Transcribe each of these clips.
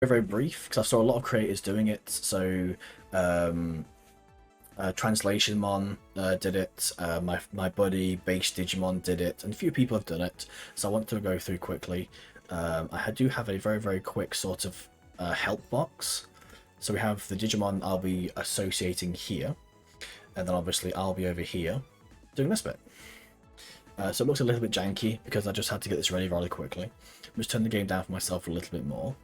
very brief because I saw a lot of creators doing it. So um, Translationmon did it. My buddy Base Digimon did it, and a few people have done it. So I want to go through quickly. I do have a very quick sort of help box. So we have the Digimon I'll be associating here, and then obviously I'll be over here doing this bit. So it looks a little bit janky because I just had to get this ready rather quickly. I'm just turn the game down for myself a little bit more.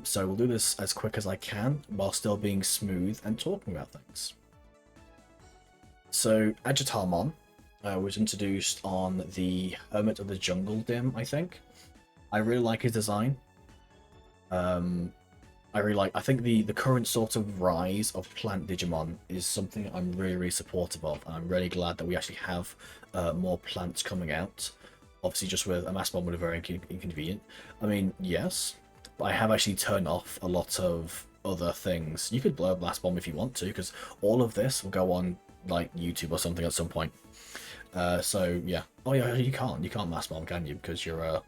So we'll do this as quick as I can while still being smooth and talking about things. So Agitamon was introduced on the Hermit of the Jungle dim, I think. I really like his design. I think the current sort of rise of plant Digimon is something I'm really supportive of, and I'm really glad that we actually have more plants coming out. Obviously, just with a mass bomb would be very inconvenient. I mean, yes, but I have actually turned off a lot of other things. You could blow a blast bomb if you want to, because all of this will go on like YouTube or something at some point. So yeah. Oh yeah, you can't mass bomb, can you? Because you're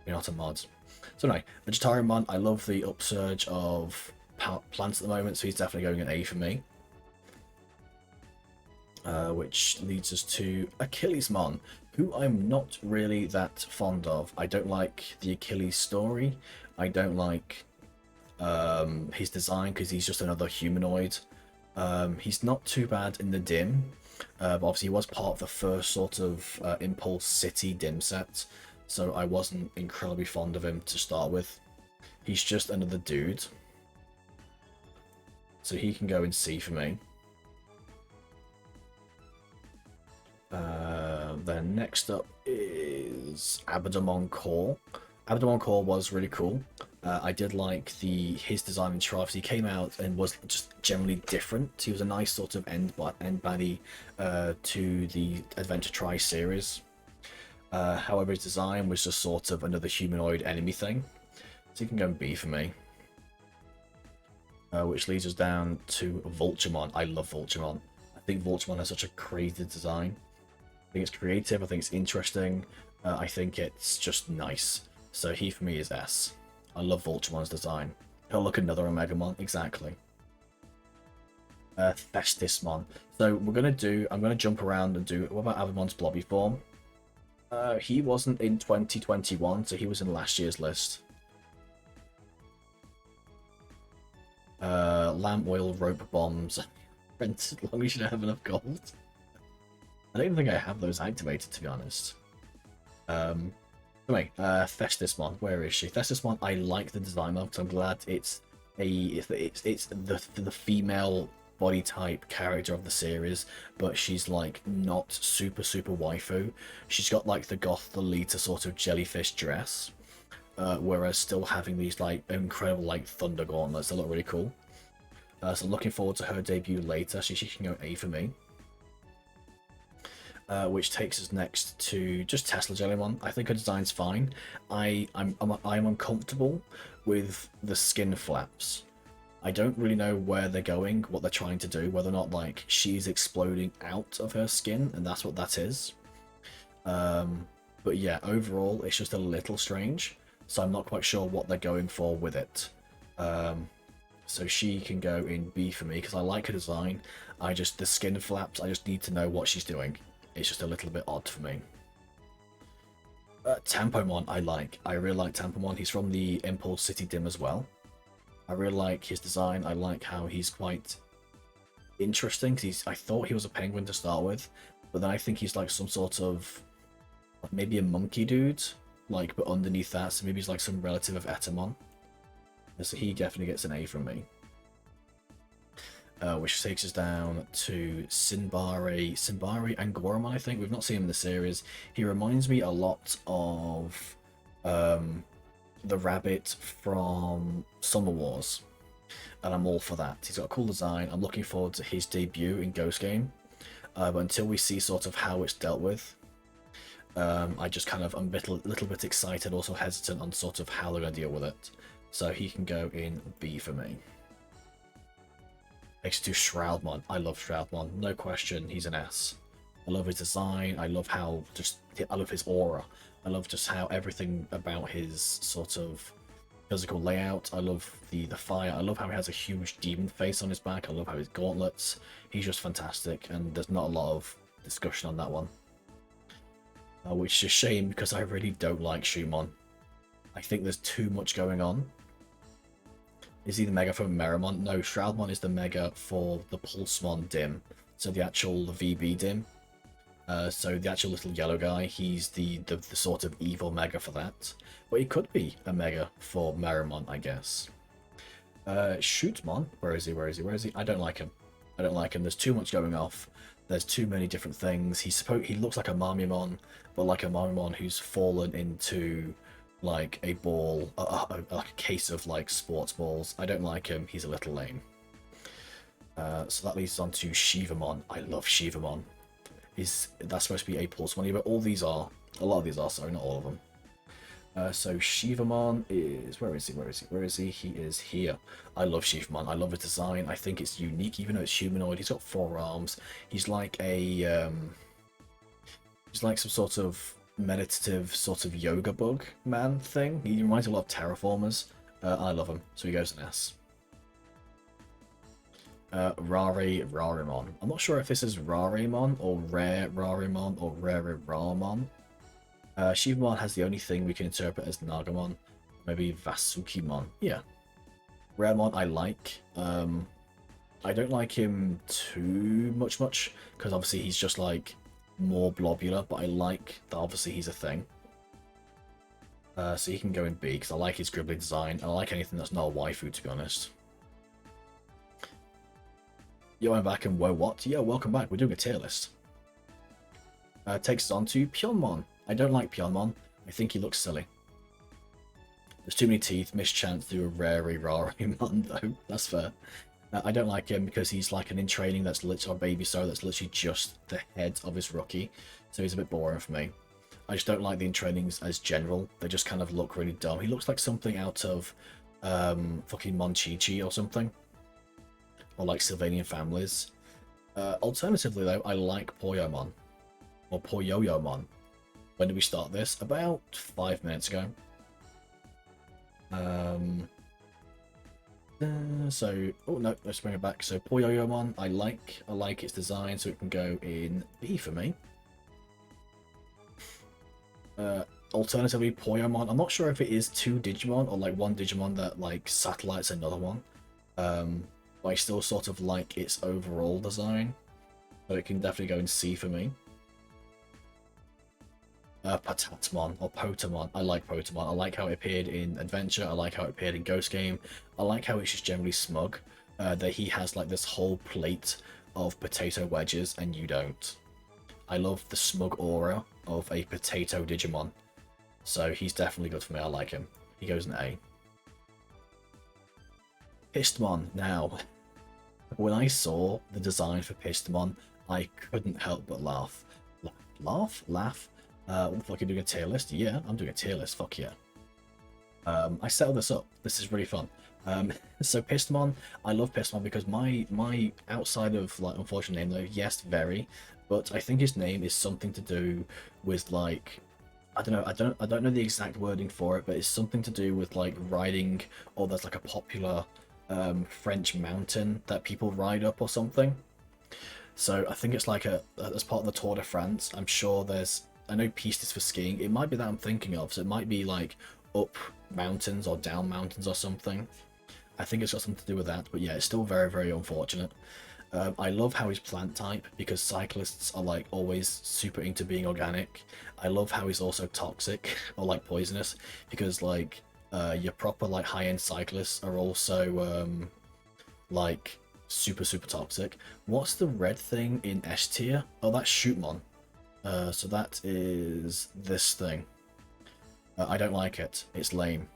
not a mod. So anyway, Vegetarian, I love the upsurge of plants at the moment, so he's definitely going an A for me. Which leads us to Achillesmon, who I'm not really that fond of. I don't like the Achilles story. I don't like his design because he's just another humanoid. He's not too bad in the dim, but obviously he was part of the first sort of Impulse City dim set, so I wasn't incredibly fond of him to start with. He's just another dude. So he can go in C for me. Then next up is Agitamon Core. Agitamon Core was really cool. I did like his design in Shroudmon. He came out and was just generally different. He was a nice sort of end body to the Adventure Tri series. However, his design was just sort of another humanoid enemy thing. So you can go and B for me. Which leads us down to Vulturemon. I love Vulturemon. I think Vulturemon has such a crazy design. I think it's creative, I think it's interesting, I think it's just nice. So he for me is S. I love Vulturemon's design. He'll look another Omegamon, exactly. Pistomon. So I'm gonna jump around and do, what about Avimon's blobby form? He wasn't in 2021, so he was in last year's list. Lamp oil, rope bombs. As long as you don't have enough gold. I don't even think I have those activated, to be honest. Anyway, Festismon, where is she? Festismon, I like the design of, because I'm glad it's the female body type character of the series, but she's like not super waifu. She's got like the Goth Lolita sort of jellyfish dress, whereas still having these like incredible like thunder gauntlets that look really cool. So I'm looking forward to her debut later. She can go A for me. Which takes us next to just Tesla Jellymon. I think her design's fine. I'm uncomfortable with the skin flaps. I don't really know where they're going, what they're trying to do, whether or not like she's exploding out of her skin, and that's what that is. But yeah, overall it's just a little strange, so I'm not quite sure what they're going for with it. So she can go in B for me because I like her design. The skin flaps, I just need to know what she's doing. It's just a little bit odd for me. Tampomon I really like Tampomon. He's from the Impulse City dim as well. I really like his design. I like how he's quite interesting. I thought he was a penguin to start with, but then I think he's like some sort of maybe a monkey dude, like, but underneath that, so maybe he's like some relative of Etamon. So he definitely gets an A from me. Which takes us down to Sinbari and Goromon, I think. We've not seen him in the series. He reminds me a lot of the rabbit from Summer Wars, and I'm all for that. He's got a cool design. I'm looking forward to his debut in Ghost Game, but until we see sort of how it's dealt with, I'm a little bit excited, also hesitant on sort of how they're going to deal with it. So he can go in B for me. Next to Shroudmon. I love Shroudmon, no question. He's an S. I love his design. I love his aura. I love just how everything about his sort of physical layout. I love the fire. I love how he has a huge demon face on his back. I love how his gauntlets. He's just fantastic, and there's not a lot of discussion on that one. Which is a shame because I really don't like Shroudmon. I think there's too much going on. Is he the mega for Meramon? No, Shroudmon is the mega for the Pulsemon dim. So the actual VB dim. So the actual little yellow guy, he's the sort of evil mega for that. But he could be a mega for Meramon, I guess. Shootmon, where is he? Where is he? Where is he? I don't like him. I don't like him. There's too much going off. There's too many different things. He looks like a Marmimon, but like a Marmimon who's fallen into like a ball, like a case of like sports balls. I don't like him. He's a little lame. So that leads on to Shivamon. I love Shivamon. That's supposed to be a pulse money, but a lot of these are, sorry, not all of them. So Shivamon is, where is he? Where is he? Where is he? He is here. I love Shivamon. I love his design. I think it's unique, even though it's humanoid. He's got 4 arms. He's like some sort of meditative sort of yoga bug man thing. He reminds me a lot of terraformers. I love him. So he goes an S. Rarimon. I'm not sure if this is Rarimon or Rare Rarimon or Rare Ramon. Shivamon has the only thing we can interpret as Nagamon. Maybe Vasukimon. Yeah. Raremon I like. I don't like him too much, because obviously he's just like more blobular, but I like that obviously he's a thing. So he can go in B, because I like his gribbly design, and I like anything that's not a waifu, to be honest. Yo, I'm back, and whoa, what? Yo, welcome back. We're doing a tier list. Takes us on to Pyonmon. I don't like Pyonmon. I think he looks silly. There's too many teeth. Missed chance to do a Rarimon, though. That's fair. I don't like him because he's like an in training that's literally a baby so that's literally just the head of his rookie. So he's a bit boring for me. I just don't like the in trainings as general. They just kind of look really dumb. He looks like something out of fucking Monchichi or something. Or like Sylvanian Families. Alternatively though, I like Poyomon. Or Poyoyomon. When did we start this? About 5 minutes ago. Oh no, let's bring it back. So Poyoyomon, I like its design, so it can go in B for me. Alternatively, Poyomon, I'm not sure if it is 2 Digimon or like 1 Digimon that like satellites another one. But I still sort of like its overall design, so it can definitely go in C for me. Patatmon or Potamon. I like Potamon. I like how it appeared in Adventure. I like how it appeared in Ghost Game. I like how it's just generally smug. That he has like this whole plate of potato wedges and you don't. I love the smug aura of a potato Digimon. So he's definitely good for me. I like him. He goes in A. Pistomon. Now, when I saw the design for Pistomon, I couldn't help but laugh. Laugh? What the fuck, are you doing a tier list? Yeah, I'm doing a tier list, fuck yeah. I settled this up. This is really fun. So Pistomon, I love Pistomon because my outside of like unfortunate name though, yes, very, but I think his name is something to do with like I don't know the exact wording for it, but it's something to do with like riding, or there's like a popular French mountain that people ride up or something. So I think it's like as part of the Tour de France. I'm sure I know piste is for skiing. It might be that I'm thinking of, so it might be like up mountains or down mountains or something. I think it's got something to do with that, but yeah, it's still very, very unfortunate. I love how he's plant type, because cyclists are like always super into being organic. I love how he's also toxic or like poisonous, because like your proper like high-end cyclists are also like super toxic. What's the red thing in S tier? Oh, that's Shootmon. So that is this thing. I don't like it. It's lame.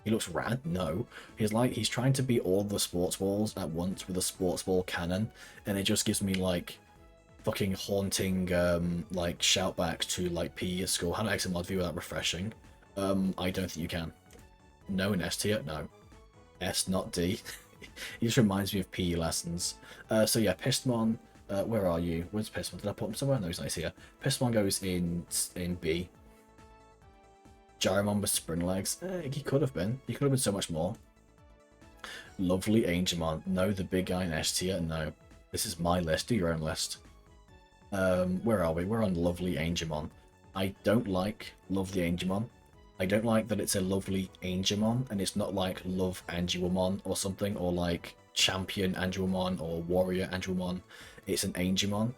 He looks rad? No. He's trying to be all the sports balls at once with a sports ball cannon, and it just gives me like fucking haunting like shoutbacks to like PE at school. How to exit mod view without refreshing? I don't think you can. No in S tier? No. S, not D. He just reminds me of PE lessons. So yeah, Pistomon. Where are you? Where's Pistomon? Did I put him somewhere? No, he's not here. Pistomon goes in B. Gyromon with spring legs. He could have been. He could have been so much more. Lovely Angemon. No, the big guy in S tier. No. This is my list. Do your own list. Where are we? We're on Lovely Angemon. I don't like Lovely Angemon. I don't like that it's a Lovely Angemon and it's not like Love Angemon or something, or like Champion Angemon or Warrior Angemon. It's an Angemon.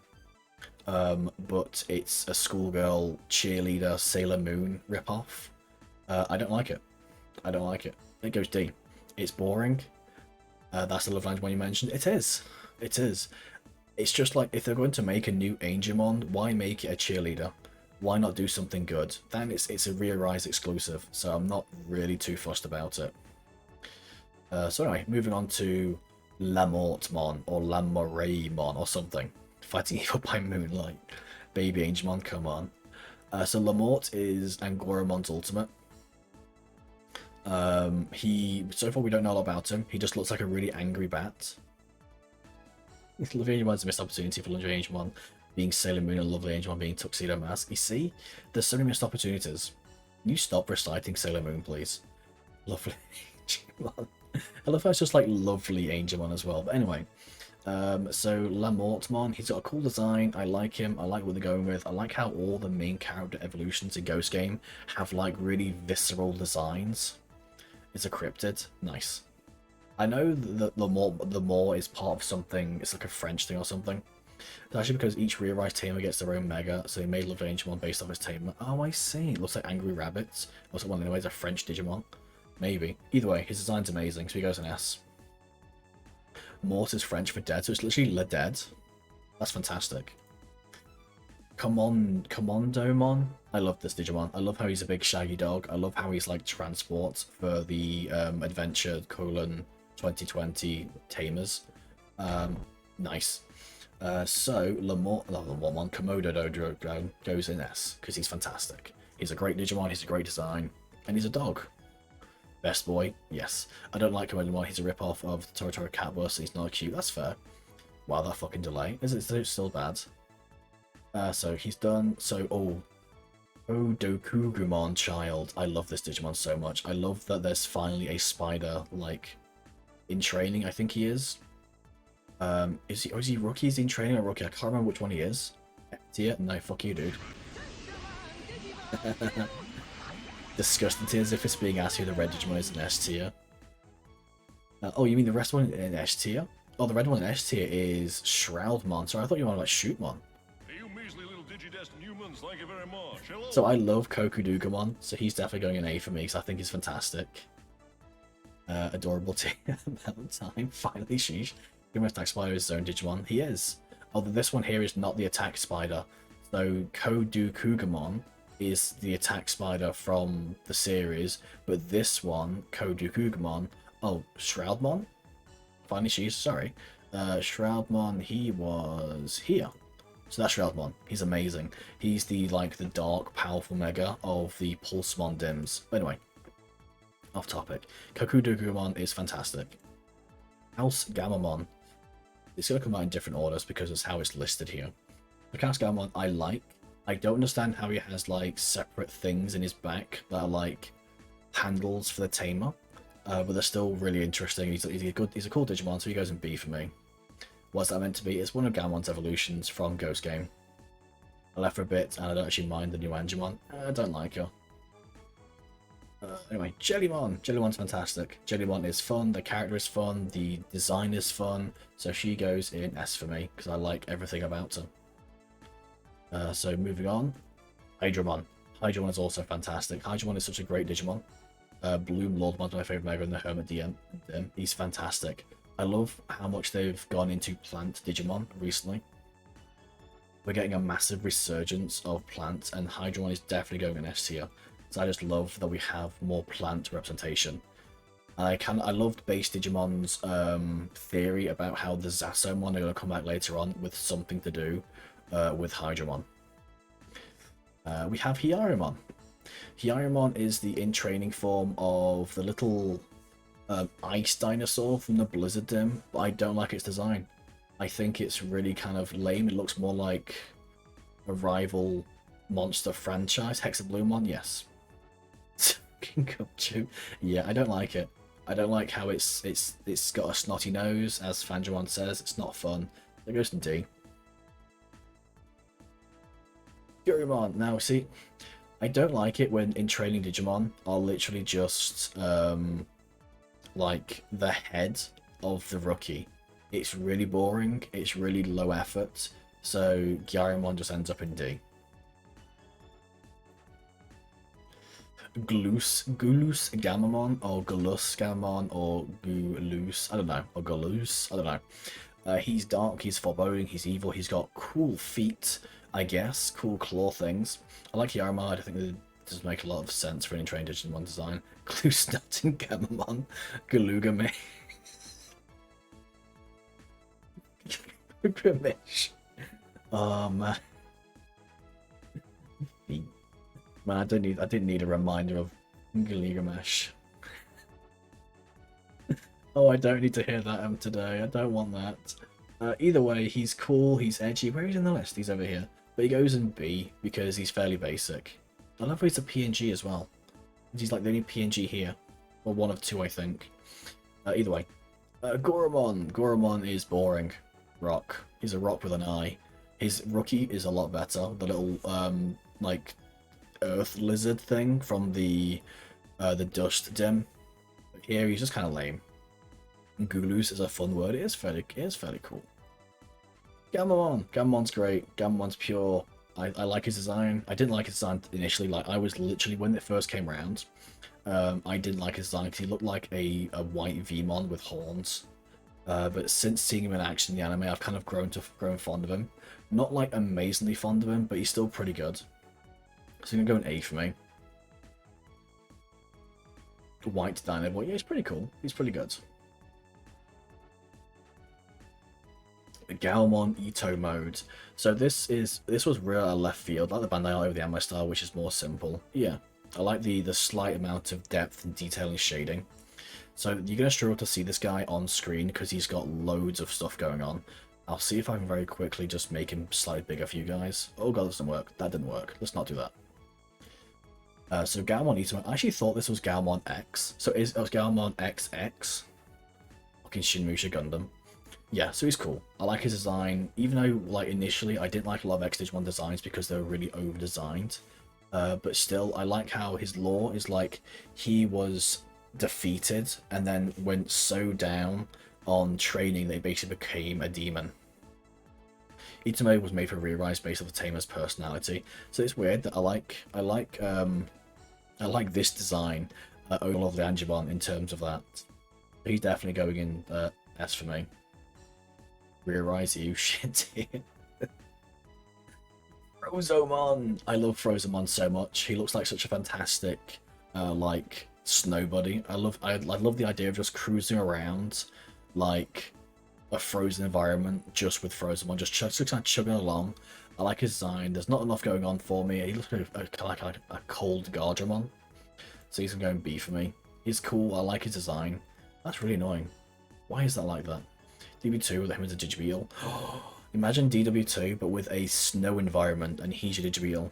But it's a schoolgirl cheerleader Sailor Moon ripoff. I don't like it. I don't like it. It goes D. It's boring. That's the Love Angemon you mentioned. It is. It is. It's just like, if they're going to make a new Angemon, why make it a cheerleader? Why not do something good? Then it's a Rearise exclusive, so I'm not really too fussed about it. So anyway, moving on to Mortmon or Moraemon or something. Fighting evil by moonlight. Baby Angemon, come on. So Lamort is Angoramon's ultimate. So far we don't know a lot about him. He just looks like a really angry bat. Lovely Angemon's a missed opportunity for Lovely Angemon being Sailor Moon and Lovely Angemon being Tuxedo Mask. You see, there's so many missed opportunities. Can you stop reciting Sailor Moon, please? Lovely Angemon. I love how it's just like Lovely Angemon as well. But anyway, so Mortmon, he's got a cool design. I like him. I like what they're going with. I like how all the main character evolutions in Ghost Game have like really visceral designs. It's a cryptid. Nice. I know that the more is part of something. It's like a French thing or something. It's actually because each Rearise tamer gets their own mega, so they made Lovely Angemon based off his tamer. Oh, I see. It looks like Angry Rabbits. Looks like one of the ways a French Digimon. Maybe. Either way, his design's amazing, so he goes an S. Mort is French for dead, so it's literally Le Dead. That's fantastic. Commandomon. I love this Digimon. I love how he's a big shaggy dog. I love how he's like transport for the Adventure 2020 Tamers. Nice. So Lamortmon Komodo goes in S because he's fantastic. He's a great Digimon. He's a great design, and he's a dog. Best boy, yes. I don't like him anymore. He's a rip-off of the Tora Cat Bus. He's not cute. That's fair. Wow, that fucking delay. Is it still bad? So he's done. So, Kodukugemon child. I love this Digimon so much. I love that there's finally a spider, like, in training, I think he is. Is he rookie? Is he in training or rookie? I can't remember which one he is. Tier? No, fuck you, dude. Disgusting tier, as if it's being asked who the red Digimon is in S tier. Oh, you mean the rest one in S tier? Oh, the red one in S tier is Shroudmon. Sorry, I thought you were like Shootmon. You measly little digidest humans, thank you very much. Hello. So I love Kokudugamon, so he's definitely going an A for me because I think he's fantastic. Adorable tier. About time. Finally, sheesh. Give attack spider is his own Digimon. He is. Although this one here is not the attack spider. So Kodukugemon is the attack spider from the series, but this one, Kodukugemon, Shroudmon? Finally she's, sorry. Shroudmon, he was here. So that's Shroudmon. He's amazing. He's the, like, the dark, powerful mega of the Pulsemon Dims. But anyway, off topic. Kokudukumon is fantastic. House Gaomon. It's going to come out in different orders because it's how it's listed here. The House Gaomon I like. I don't understand how he has like separate things in his back that are like handles for the tamer, but they're still really interesting. He's a cool Digimon, so he goes in B for me. What's that meant to be? It's one of Gaomon's evolutions from Ghost Game. I left for a bit, and I don't actually mind the new Angemon. I don't like her. Anyway, Jellymon. Jellymon's fantastic. Jellymon is fun, the character is fun, the design is fun, so she goes in S for me, because I like everything about her. So moving on, Hydramon. Hydramon is also fantastic. Hydramon is such a great Digimon. Bloom Lordmon's my favourite mega in the Hermit DM. He's fantastic. I love how much they've gone into plant Digimon recently. We're getting a massive resurgence of plants, and Hydramon is definitely going in S tier. So I just love that we have more plant representation. I loved base Digimon's theory about how the Zasomon are going to come back later on with something to do with Hydramon. We have Hiyarimon. Hiyarimon is the in-training form of the little ice dinosaur from the Blizzard Dim, but I don't like its design. I think it's really kind of lame. It looks more like a rival monster franchise. Hexabloomon, yes. Yeah, I don't like it. I don't like how it's got a snotty nose, as Fanjamon says. It's not fun. It goes to D. Hiyarimon. Now, see, I don't like it when in training Digimon are literally just like the head of the rookie. It's really boring. It's really low effort. So Gaomon just ends up in D. Gulus Gamamon, or Gulus Gamamon, or Gulus, I don't know, or Gulus, I don't know. He's dark, he's foreboding, he's evil, he's got cool feet, I guess, cool claw things. I like Hiyarimon, I think it does make a lot of sense for any trained Digimon design. Glusnut and Gamamon, Galugame. Grimish. Oh man. Man, I didn't need a reminder of Gilgamesh. Oh, I don't need to hear that today. I don't want that. Either way, he's cool, he's edgy. Where is he in the list? He's over here. But he goes in B because he's fairly basic. I love how he's a PNG as well. He's like the only PNG here. Or one of two, I think. Either way. Goramon. Goramon is boring. Rock. He's a rock with an eye. His rookie is a lot better. The little, like, earth lizard thing from the dust dim. But here he's just kind of lame. Gulus is a fun word. It is fairly cool. Gaomon. Gaomon's great. Gaomon's pure. I like his design. I didn't like his design initially. Like I was literally when it first came around, I didn't like his design because he looked like a white Vmon with horns. But since seeing him in action in the anime, I've kind of grown fond of him. Not like amazingly fond of him, but he's still pretty good. So I'm gonna go an A for me. White Dino Boy, yeah, he's pretty cool. He's pretty good. Gaomon Ito Mode. So this was real left field, like the Bandai art over the anime style, which is more simple. Yeah, I like the slight amount of depth and detail in shading. So you're gonna struggle to see this guy on screen because he's got loads of stuff going on. I'll see if I can very quickly just make him slightly bigger for you guys. Oh god, that doesn't work. That didn't work. Let's not do that. So Gaomon Ito, I actually thought this was Gaomon X. So it was Gaomon XX. Fucking Shinmusha Gundam. Yeah, so he's cool. I like his design, even though like initially I didn't like a lot of X Digimon designs because they were really over designed. But still, I like how his lore is like he was defeated and then went so down on training they basically became a demon. Ito Mode was made for Re-Rise based off the Tamer's personality, so it's weird that I like this design over all of the Angemon in terms of that. He's definitely going in S for me. Re-Rise you shit here. Frozomon! I love Frozomon so much. He looks like such a fantastic like snow buddy. I love the idea of just cruising around like a frozen environment just with Frozomon, just kind of chugging along. I like his design. There's not enough going on for me. He looks like a cold Gardramon. So he's going B for me. He's cool. I like his design. That's really annoying. Why is that like that? DB2 with him as a Digibeetle. Imagine DW2 but with a snow environment and he's your Digibeetle.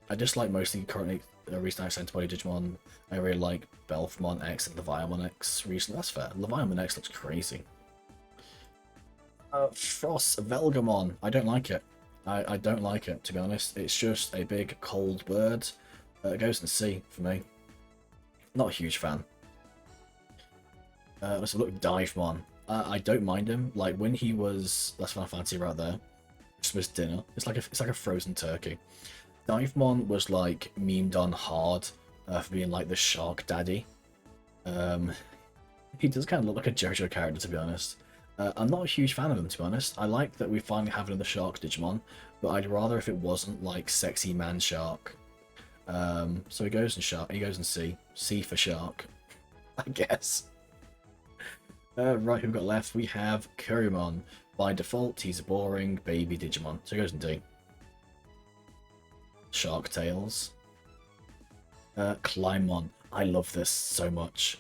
I just like mostly currently recent accent body Digimon. I really like Belphmon X and Leviamon X recently. That's fair. Leviamon X looks crazy. Frost Velgamon. I don't like it. I don't like it, to be honest. It's just a big cold bird. It goes in C for me. Not a huge fan. Let's look at Divemon. I don't mind him. Like when he was, that's Final Fantasy right there. Christmas dinner. It's like a frozen turkey. Divemon was like memed on hard for being like the shark daddy. He does kind of look like a JoJo character, to be honest. I'm not a huge fan of him, to be honest. I like that we finally have another shark Digimon, but I'd rather if it wasn't like sexy man shark. So he goes in shark. He goes in C. C for shark, I guess. Right, who we got left? We have Kiriman. By default, he's a boring baby Digimon, so he goes in D. Shark Tales. Climbon. I love this so much.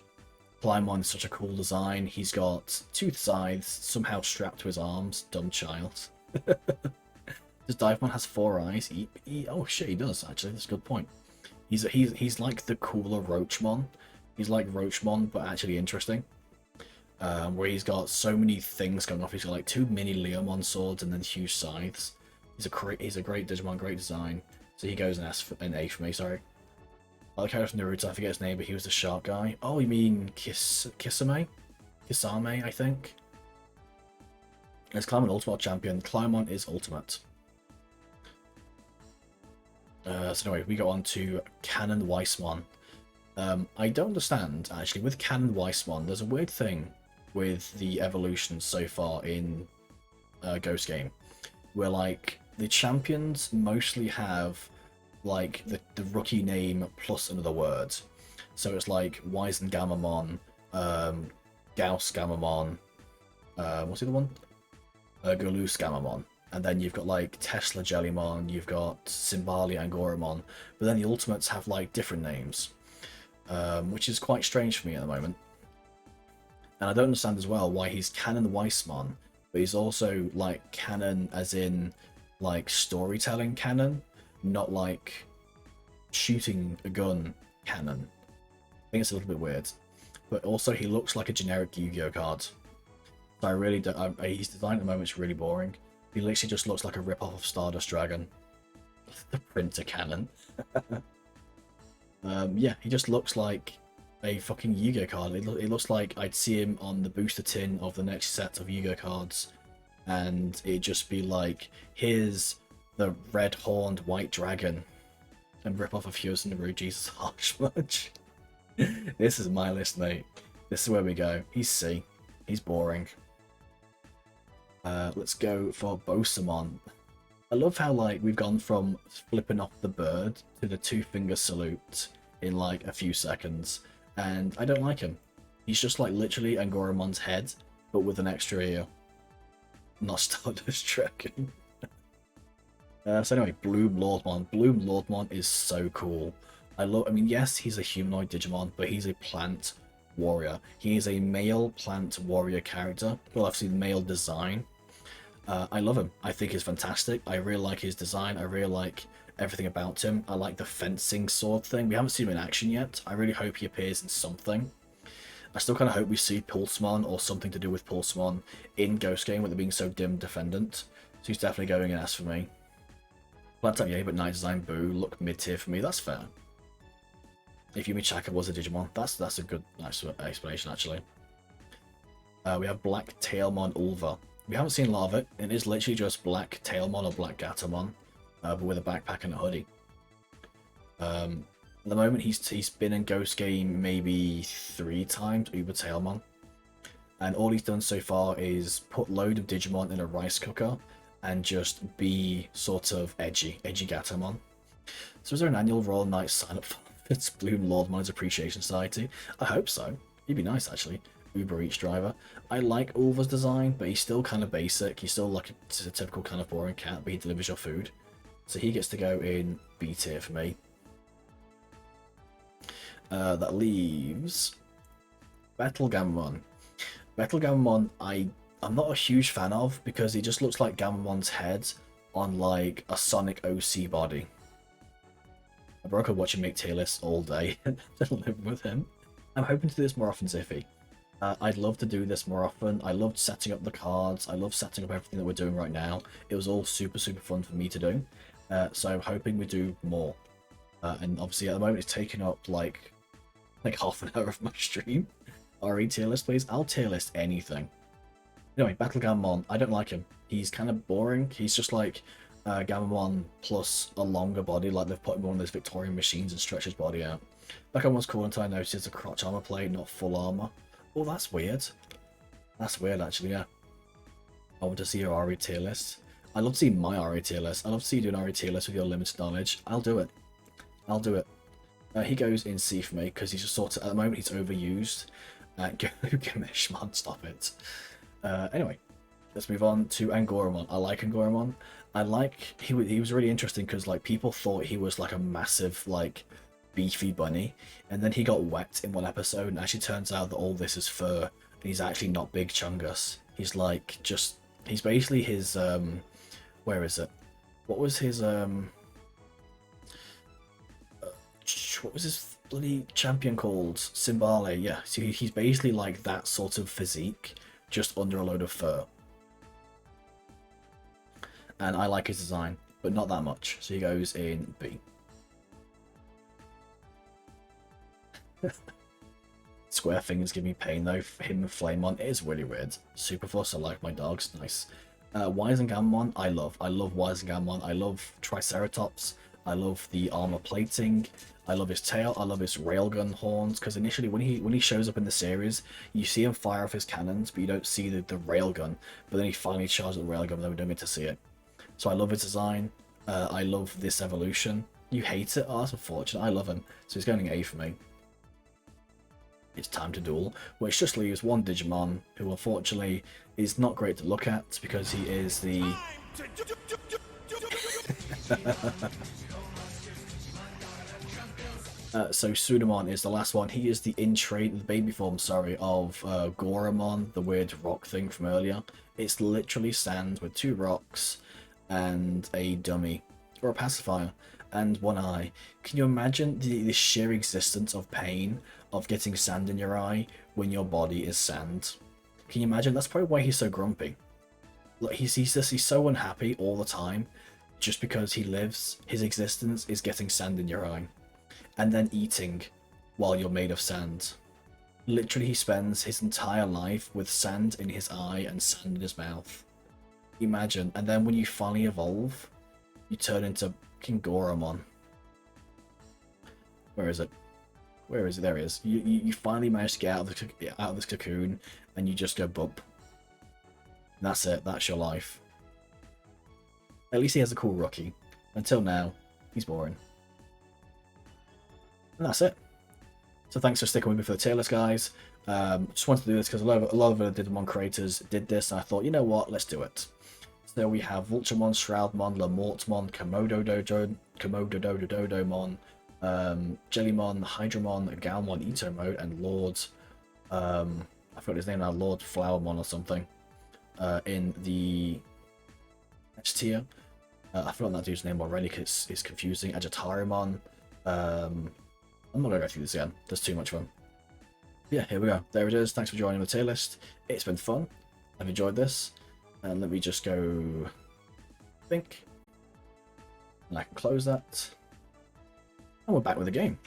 Climbon is such a cool design. He's got tooth scythes somehow strapped to his arms. Dumb child. Does Divemon has 4 eyes? Oh shit, he does actually. That's a good point. He's like the cooler Roachmon. He's like Roachmon, but actually interesting. Where he's got so many things going off. He's got like 2 mini Leomon swords and then huge scythes. He's a great Digimon, great design. So he goes an A for me. Sorry. I like character from Naruto. I forget his name, but he was the shark guy. Oh, you mean Kisame, I think. It's Gaomon Ultimate Champion. Gaomon is Ultimate. So anyway, we go on to Canon Weissmon. I don't understand, actually, with Canon Weissmon, there's a weird thing with the evolutions so far in Ghost Game, where, like, the champions mostly have, like, the rookie name plus another word. So it's like Weisengamamon, Gauss Gamamon, what's the other one? Golus Gamamon. And then you've got like Tesla Jellymon, you've got Simbali Angoramon, but then the Ultimates have like different names, which is quite strange for me at the moment. And I don't understand as well why he's Canon Weissmon, but he's also like canon as in like storytelling canon, not like shooting a gun canon. I think it's a little bit weird. But also he looks like a generic Yu-Gi-Oh card. So I really don't, his design at the moment is really boring. He literally just looks like a rip-off of Stardust Dragon. The printer cannon. Yeah, he just looks like a fucking Yu-Gi-Oh card. It looks like I'd see him on the booster tin of the next set of Yu-Gi-Oh cards, and it'd just be like, here's the red-horned white dragon, and rip off a Fuse and the Jesus Harshmudge. This is my list, mate. This is where we go. He's C. He's boring. Let's go for Bosamon. I love how like we've gone from flipping off the bird to the 2-finger salute in like a few seconds, and I don't like him. He's just like literally Angoramon's head, but with an extra ear. Not Stardust Dragon. So anyway, Bloom Lordmon. Bloom Lordmon is so cool. I mean, yes, he's a humanoid Digimon, but he's a plant warrior. He is a male plant warrior character. Well, I've seen male design. I love him. I think he's fantastic. I really like his design. I really like everything about him. I like the fencing sword thing. We haven't seen him in action yet. I really hope he appears in something. I still kind of hope we see Pulsemon or something to do with Pulsemon in Ghost Game with it being so dim defendant. So he's definitely going in S for me. Plant type, yeah, but night design, boo. Look mid-tier for me. That's fair. If Yumichaka was a Digimon, that's a good, nice explanation, actually. We have Black Tailmon Ulva. We haven't seen a lot of it. It is literally just Black Tailmon or Black Gatomon, but with a backpack and a hoodie. At the moment, he's been in Ghost Game maybe 3 times, Uber Tailmon. And all he's done so far is put load of Digimon in a rice cooker and just be sort of edgy Gatomon. So is there an annual Royal Knight sign-up for its Bloom Lordmon's Appreciation Society? I hope so. He'd be nice, actually. Uber Eats driver. I like Ulva's design, but he's still kind of basic. He's still like a typical kind of boring cat, but he delivers your food. So he gets to go in B tier for me. That leaves Battlegamon. Battlegamon, I'm not a huge fan of because he just looks like Gamamon's head on like a Sonic OC body. I broke up watching make tier lists all day and live with him. I'm hoping to do this more often, Ziffy. I'd love to do this more often. I loved setting up the cards. I love setting up everything that we're doing right now. It was all super fun for me to do. So I'm hoping we do more. And obviously at the moment it's taking up like half an hour of my stream. RE tier list, please. I'll tier list anything. Anyway, Battlegamon. I don't like him. He's kind of boring. He's just like Gamamon plus a longer body, like they've put him on one of those Victorian machines and stretched his body out. Battlegamon's cool until I noticed it's a crotch armor plate, not full armor. Oh, that's weird. That's weird, actually, yeah. I want to see your RE tier list. I'd love to see my RE tier list. I'd love to see you do an RE tier list with your limited knowledge. I'll do it. I'll do it. He goes in C for me because he's just sort of, at the moment, he's overused. Gomeshman, stop it. Anyway, let's move on to Angoramon. I like Angoramon. He was really interesting because like people thought he was like a massive like beefy bunny, and then he got wet in one episode, and actually turns out that all this is fur, and he's actually not Big Chungus. He's like he's basically his where is it? What was his what was his bloody champion called? Simbale, yeah. So he's basically like that sort of physique, just under a load of fur. And I like his design, but not that much. So he goes in B. Square fingers give me pain though. Him and Flamemon, it is really weird. Super Force, I like my dogs, nice. Gaomon, I love Gaomon. I love Triceratops. I love the armor plating. I love his tail. I love his railgun horns. Because initially, when he shows up in the series, you see him fire off his cannons, but you don't see the railgun. But then he finally charges the railgun, and then we don't get to see it. So I love his design. I love this evolution. You hate it? Oh, that's unfortunate. I love him. So he's going A for me. It's time to duel, which just leaves one Digimon who unfortunately is not great to look at because he is the so Shroudmon is the last one. He is the the baby form, sorry, of Gaomon, the weird rock thing from earlier. It's literally sand with 2 rocks and a dummy or a pacifier and 1 eye. Can you imagine the sheer existence of pain of getting sand in your eye when your body is sand? Can you imagine? That's probably why he's so grumpy. Like he's so unhappy all the time just because his existence is getting sand in your eye and then eating while you're made of sand. Literally, he spends his entire life with sand in his eye and sand in his mouth. Imagine. And then when you finally evolve, you turn into King Gaomon. Where is it? Where is it? There he is. You finally manage to get out of this cocoon, and you just go bump. And that's it. That's your life. At least he has a cool rookie. Until now, he's boring. And that's it. So thanks for sticking with me for the tier list, guys. Just wanted to do this because a lot of the Digimon creators did this, and I thought, you know what, let's do it. So we have Ultramon, Shroudmon, Mortmon, Komododomon, Jellymon, Hydramon, Gaomon Ito Mode, and Lord, I forgot his name now, Lord Flowermon or something, in the next tier. I forgot that dude's name already because it's confusing. Agitarimon. I'm not going to go through this again. There's too much fun. Yeah, here we go. There it is. Thanks for joining the tier list. It's been fun. I've enjoyed this. And let me just go think. And I can close that. And we're back with the game.